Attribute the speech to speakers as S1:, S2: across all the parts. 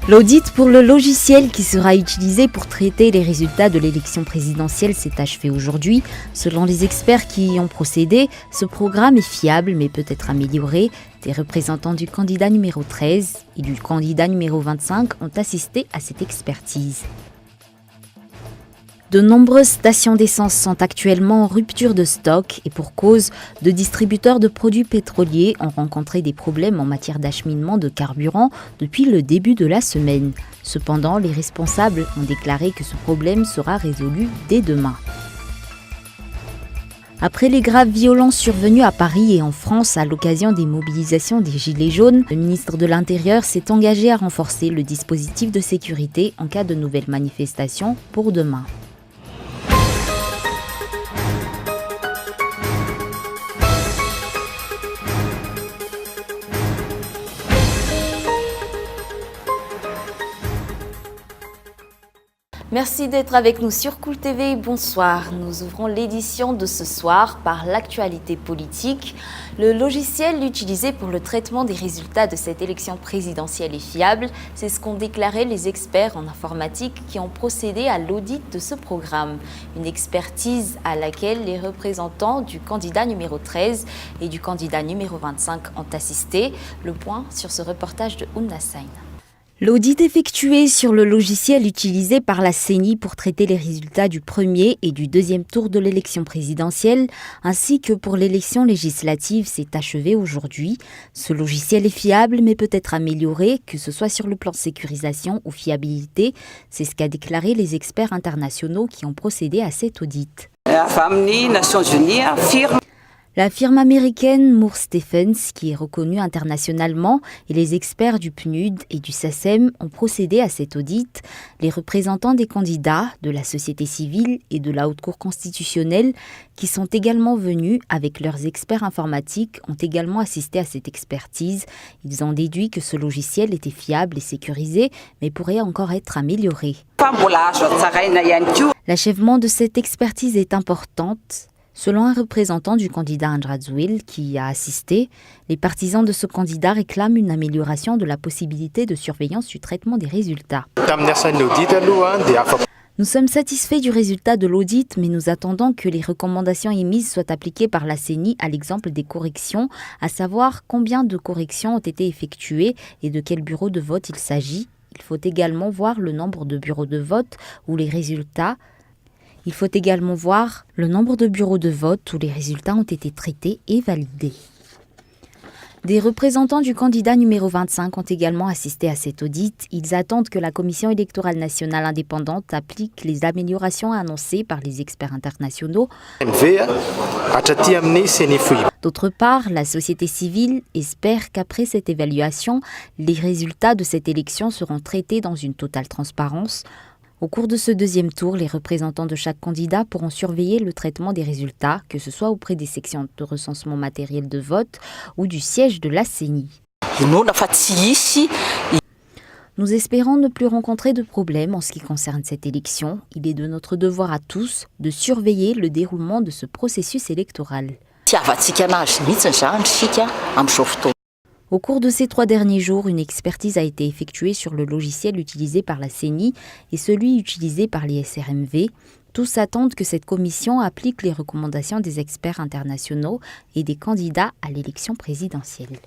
S1: L'audit pour le logiciel qui sera utilisé pour traiter les résultats de l'élection présidentielle s'est achevé aujourd'hui. Selon les experts qui y ont procédé, ce programme est fiable mais peut être amélioré. Des représentants du candidat numéro 13 et du candidat numéro 25 ont assisté à cette expertise. De nombreuses stations d'essence sont actuellement en rupture de stock et pour cause, de distributeurs de produits pétroliers ont rencontré des problèmes en matière d'acheminement de carburant depuis le début de la semaine. Cependant, les responsables ont déclaré que ce problème sera résolu dès demain. Après les graves violences survenues à Paris et en France à l'occasion des mobilisations des Gilets jaunes, le ministre de l'Intérieur s'est engagé à renforcer le dispositif de sécurité en cas de nouvelles manifestations pour demain. Merci d'être avec nous sur Cool TV. Bonsoir. Nous ouvrons l'édition de ce soir par l'actualité politique. Le logiciel utilisé pour le traitement des résultats de cette élection présidentielle est fiable. C'est ce qu'ont déclaré les experts en informatique qui ont procédé à l'audit de ce programme. Une expertise à laquelle les représentants du candidat numéro 13 et du candidat numéro 25 ont assisté. Le point sur ce reportage de Oumna Sain. L'audit effectué sur le logiciel utilisé par la CENI pour traiter les résultats du premier et du deuxième tour de l'élection présidentielle, ainsi que pour l'élection législative, s'est achevé aujourd'hui. Ce logiciel est fiable mais peut être amélioré, que ce soit sur le plan sécurisation ou fiabilité. C'est ce qu'a déclaré les experts internationaux qui ont procédé à cet audit. La firme américaine Moore Stephens, qui est reconnue internationalement, et les experts du PNUD et du SACEM ont procédé à cet audit. Les représentants des candidats, de la société civile et de la Haute Cour constitutionnelle, qui sont également venus avec leurs experts informatiques, ont également assisté à cette expertise. Ils ont déduit que ce logiciel était fiable et sécurisé, mais pourrait encore être amélioré. L'achèvement de cette expertise est importante. Selon un représentant du candidat Andrazouil qui y a assisté, les partisans de ce candidat réclament une amélioration de la possibilité de surveillance du traitement des résultats. Nous sommes satisfaits du résultat de l'audit, mais nous attendons que les recommandations émises soient appliquées par la CENI à l'exemple des corrections, à savoir combien de corrections ont été effectuées et de quel bureau de vote il s'agit. Il faut également voir le nombre de bureaux de vote où les résultats ont été traités et validés. Des représentants du candidat numéro 25 ont également assisté à cet audit. Ils attendent que la Commission électorale nationale indépendante applique les améliorations annoncées par les experts internationaux. D'autre part, la société civile espère qu'après cette évaluation, les résultats de cette élection seront traités dans une totale transparence. Au cours de ce deuxième tour, les représentants de chaque candidat pourront surveiller le traitement des résultats, que ce soit auprès des sections de recensement matériel de vote ou du siège de la CENI. Nous espérons ne plus rencontrer de problèmes en ce qui concerne cette élection. Il est de notre devoir à tous de surveiller le déroulement de ce processus électoral. Au cours de ces 3 derniers jours, une expertise a été effectuée sur le logiciel utilisé par la CENI et celui utilisé par les SRMV. Tous attendent que cette commission applique les recommandations des experts internationaux et des candidats à l'élection présidentielle.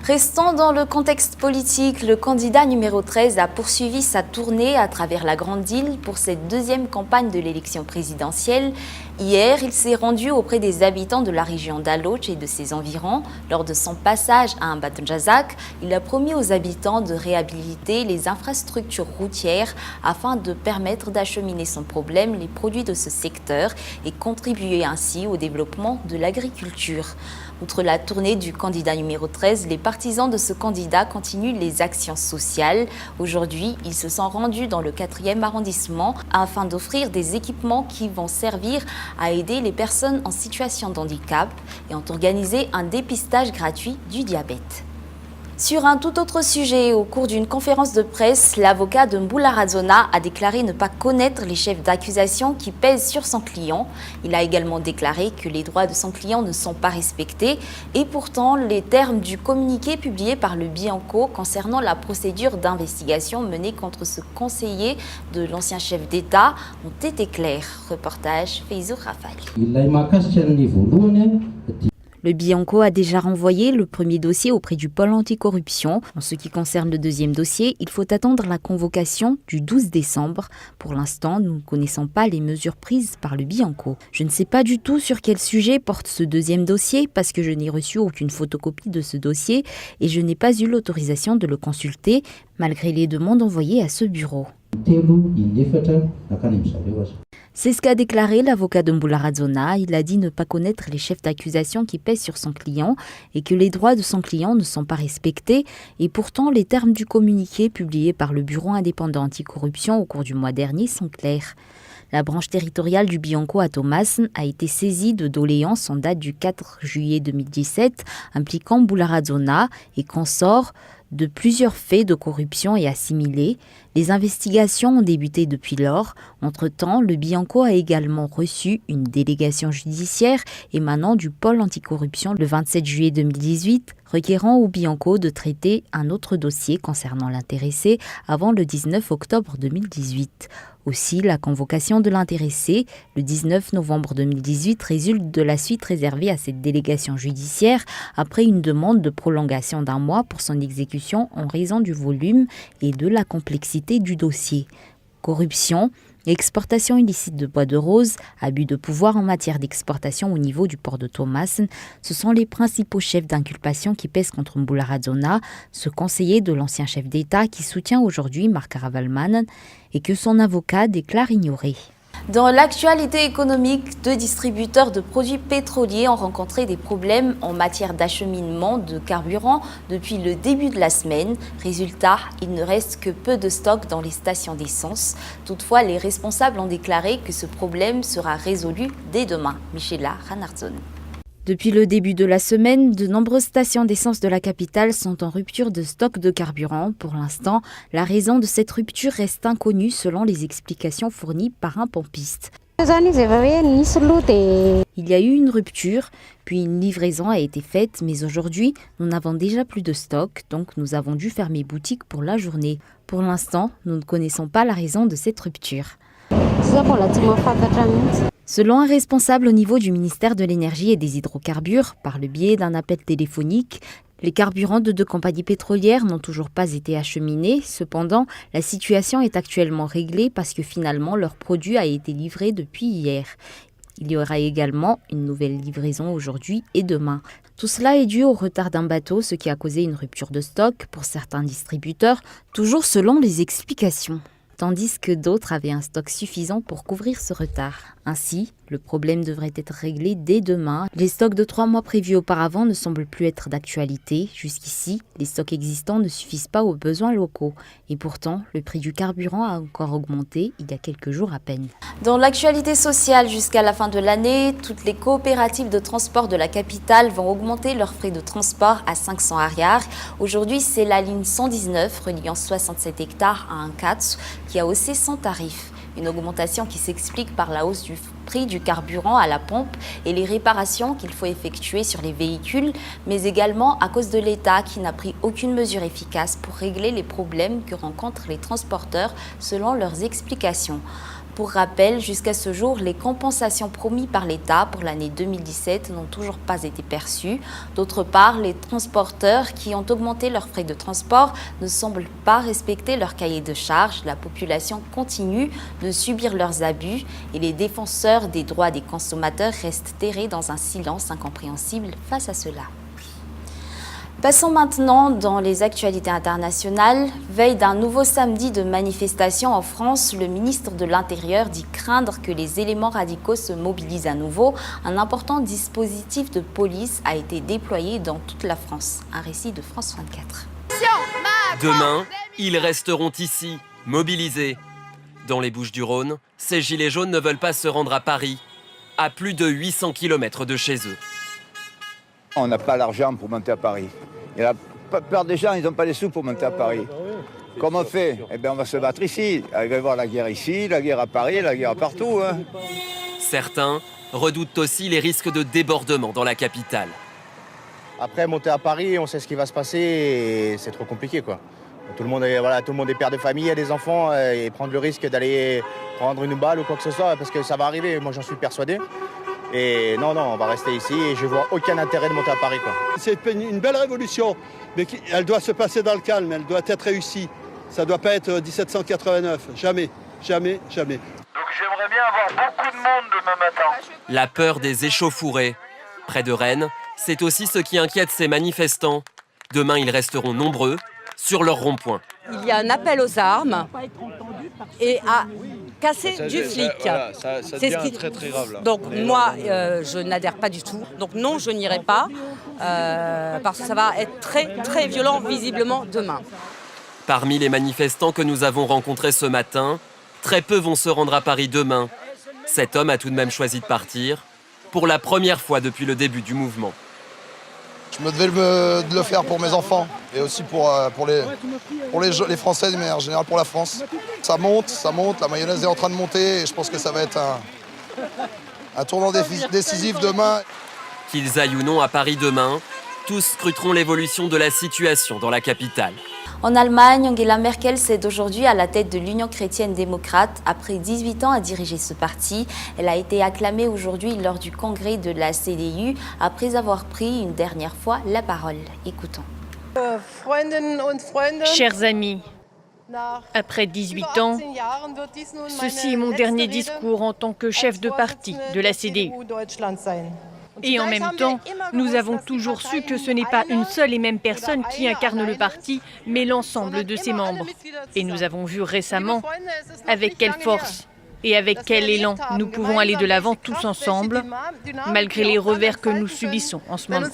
S1: Restons dans le contexte politique. Le candidat numéro 13 a poursuivi sa tournée à travers la Grande Île pour cette deuxième campagne de l'élection présidentielle. Hier, il s'est rendu auprès des habitants de la région d'Aloche et de ses environs. Lors de son passage à Mbatndjazak, il a promis aux habitants de réhabiliter les infrastructures routières afin de permettre d'acheminer sans problème les produits de ce secteur et contribuer ainsi au développement de l'agriculture. Outre la tournée du candidat numéro 13, les partisans de ce candidat continuent les actions sociales. Aujourd'hui, ils se sont rendus dans le 4e arrondissement afin d'offrir des équipements qui vont servir à aider les personnes en situation de handicap et ont organisé un dépistage gratuit du diabète. Sur un tout autre sujet, au cours d'une conférence de presse, l'avocat de Mboula a déclaré ne pas connaître les chefs d'accusation qui pèsent sur son client. Il a également déclaré que les droits de son client ne sont pas respectés et pourtant les termes du communiqué publié par le Bianco concernant la procédure d'investigation menée contre ce conseiller de l'ancien chef d'État ont été clairs. Reportage Feizo Rafal. Le Bianco a déjà renvoyé le premier dossier auprès du pôle anticorruption. En ce qui concerne le deuxième dossier, il faut attendre la convocation du 12 décembre. Pour l'instant, nous ne connaissons pas les mesures prises par le Bianco. Je ne sais pas du tout sur quel sujet porte ce deuxième dossier parce que je n'ai reçu aucune photocopie de ce dossier et je n'ai pas eu l'autorisation de le consulter malgré les demandes envoyées à ce bureau. C'est ce qu'a déclaré l'avocat de Mboula. Il a dit ne pas connaître les chefs d'accusation qui pèsent sur son client et que les droits de son client ne sont pas respectés. Et pourtant, les termes du communiqué publié par le Bureau indépendant anticorruption au cours du mois dernier sont clairs. La branche territoriale du Bianco à Thomasin a été saisie de doléances en date du 4 juillet 2017 impliquant Mboula et consorts de plusieurs faits de corruption et assimilés. Les investigations ont débuté depuis lors. Entre-temps, le Bianco a également reçu une délégation judiciaire émanant du pôle anticorruption le 27 juillet 2018, requérant au Bianco de traiter un autre dossier concernant l'intéressé avant le 19 octobre 2018. Aussi, la convocation de l'intéressé, le 19 novembre 2018, résulte de la suite réservée à cette délégation judiciaire après une demande de prolongation d'un mois pour son exécution en raison du volume et de la complexité du dossier. Corruption, exportation illicite de bois de rose, abus de pouvoir en matière d'exportation au niveau du port de Thomasin, ce sont les principaux chefs d'inculpation qui pèsent contre Mboula, ce conseiller de l'ancien chef d'État qui soutient aujourd'hui Marc Ravalman et que son avocat déclare ignorer. Dans l'actualité économique, 2 distributeurs de produits pétroliers ont rencontré des problèmes en matière d'acheminement de carburant depuis le début de la semaine. Résultat, il ne reste que peu de stock dans les stations d'essence. Toutefois, les responsables ont déclaré que ce problème sera résolu dès demain. Michela Ranardzon. Depuis le début de la semaine, de nombreuses stations d'essence de la capitale sont en rupture de stock de carburant. Pour l'instant, la raison de cette rupture reste inconnue selon les explications fournies par un pompiste. Il y a eu une rupture, puis une livraison a été faite, mais aujourd'hui, nous n'avons déjà plus de stock, donc nous avons dû fermer boutique pour la journée. Pour l'instant, nous ne connaissons pas la raison de cette rupture. Selon un responsable au niveau du ministère de l'Énergie et des Hydrocarbures, par le biais d'un appel téléphonique, les carburants de 2 compagnies pétrolières n'ont toujours pas été acheminés. Cependant, la situation est actuellement réglée parce que finalement leur produit a été livré depuis hier. Il y aura également une nouvelle livraison aujourd'hui et demain. Tout cela est dû au retard d'un bateau, ce qui a causé une rupture de stock pour certains distributeurs, toujours selon les explications. Tandis que d'autres avaient un stock suffisant pour couvrir ce retard. Ainsi, le problème devrait être réglé dès demain. Les stocks de 3 mois prévus auparavant ne semblent plus être d'actualité. Jusqu'ici, les stocks existants ne suffisent pas aux besoins locaux. Et pourtant, le prix du carburant a encore augmenté il y a quelques jours à peine. Dans l'actualité sociale, jusqu'à la fin de l'année, toutes les coopératives de transport de la capitale vont augmenter leurs frais de transport à 500 ariars. Aujourd'hui, c'est la ligne 119 reliant 67 hectares à un 4 qui a haussé son tarif. Une augmentation qui s'explique par la hausse du prix du carburant à la pompe et les réparations qu'il faut effectuer sur les véhicules, mais également à cause de l'État qui n'a pris aucune mesure efficace pour régler les problèmes que rencontrent les transporteurs selon leurs explications. Pour rappel, jusqu'à ce jour, les compensations promises par l'État pour l'année 2017 n'ont toujours pas été perçues. D'autre part, les transporteurs qui ont augmenté leurs frais de transport ne semblent pas respecter leur cahier de charges. La population continue de subir leurs abus et les défenseurs des droits des consommateurs restent terrés dans un silence incompréhensible face à cela. Passons maintenant dans les actualités internationales. Veille d'un nouveau samedi de manifestation en France, le ministre de l'Intérieur dit craindre que les éléments radicaux se mobilisent à nouveau. Un important dispositif de police a été déployé dans toute la France. Un récit de France 24.
S2: Demain, ils resteront ici, mobilisés. Dans les Bouches-du-Rhône, ces gilets jaunes ne veulent pas se rendre à Paris, à plus de 800 km de chez eux.
S3: On n'a pas l'argent pour monter à Paris. Il y a plupart des gens, ils n'ont pas les sous pour monter à Paris. Comment on fait? Eh bien, on va se battre ici. Il va y avoir la guerre ici, la guerre à Paris, la guerre partout. Hein.
S2: Certains redoutent aussi les risques de débordement dans la capitale.
S4: Après, monter à Paris, on sait ce qui va se passer et c'est trop compliqué, quoi. Tout le monde est père de famille, a des enfants et prendre le risque d'aller prendre une balle ou quoi que ce soit parce que ça va arriver, moi j'en suis persuadé. Et non, on va rester ici et je vois aucun intérêt de monter à Paris, quoi.
S5: C'est une belle révolution, mais elle doit se passer dans le calme, elle doit être réussie. Ça ne doit pas être 1789, jamais, jamais, jamais.
S6: Donc j'aimerais bien avoir beaucoup de monde demain matin.
S2: La peur des échauffourées. Près de Rennes, c'est aussi ce qui inquiète ces manifestants. Demain, ils resteront nombreux sur leur rond-point.
S7: Il y a un appel aux armes et à casser du flic.
S8: Ça devient très très grave. Là.
S7: Donc moi, je n'adhère pas du tout. Donc non, je n'irai pas parce que ça va être très très violent visiblement demain.
S2: Parmi les manifestants que nous avons rencontrés ce matin, très peu vont se rendre à Paris demain. Cet homme a tout de même choisi de partir pour la première fois depuis le début du mouvement.
S9: Je me devais de le faire pour mes enfants et aussi pour les Français, mais en général pour la France. Ça monte, la mayonnaise est en train de monter et je pense que ça va être un tournant décisif demain.
S2: Qu'ils aillent ou non à Paris demain, tous scruteront l'évolution de la situation dans la capitale.
S1: En Allemagne, Angela Merkel cède aujourd'hui à la tête de l'Union chrétienne démocrate. Après 18 ans à diriger ce parti, elle a été acclamée aujourd'hui lors du congrès de la CDU après avoir pris une dernière fois la parole. Écoutons.
S10: Chers amis, après 18 ans, ceci est mon dernier discours en tant que chef de parti de la CDU. Et en même temps, nous avons toujours su que ce n'est pas une seule et même personne qui incarne le parti, mais l'ensemble de ses membres. Et nous avons vu récemment avec quelle force et avec quel élan nous pouvons aller de l'avant tous ensemble, malgré les revers que nous subissons en ce moment.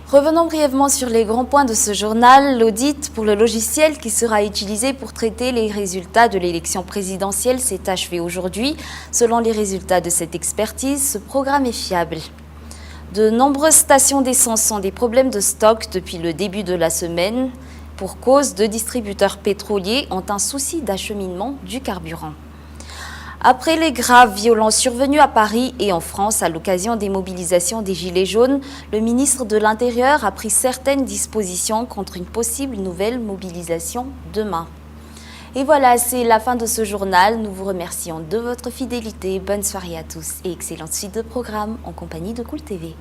S1: Revenons brièvement sur les grands points de ce journal. L'audit pour le logiciel qui sera utilisé pour traiter les résultats de l'élection présidentielle s'est achevé aujourd'hui. Selon les résultats de cette expertise, ce programme est fiable. De nombreuses stations d'essence ont des problèmes de stock depuis le début de la semaine. Pour cause, deux distributeurs pétroliers ont un souci d'acheminement du carburant. Après les graves violences survenues à Paris et en France à l'occasion des mobilisations des Gilets jaunes, le ministre de l'Intérieur a pris certaines dispositions contre une possible nouvelle mobilisation demain. Et voilà, c'est la fin de ce journal. Nous vous remercions de votre fidélité. Bonne soirée à tous et excellente suite de programmes en compagnie de Cool TV.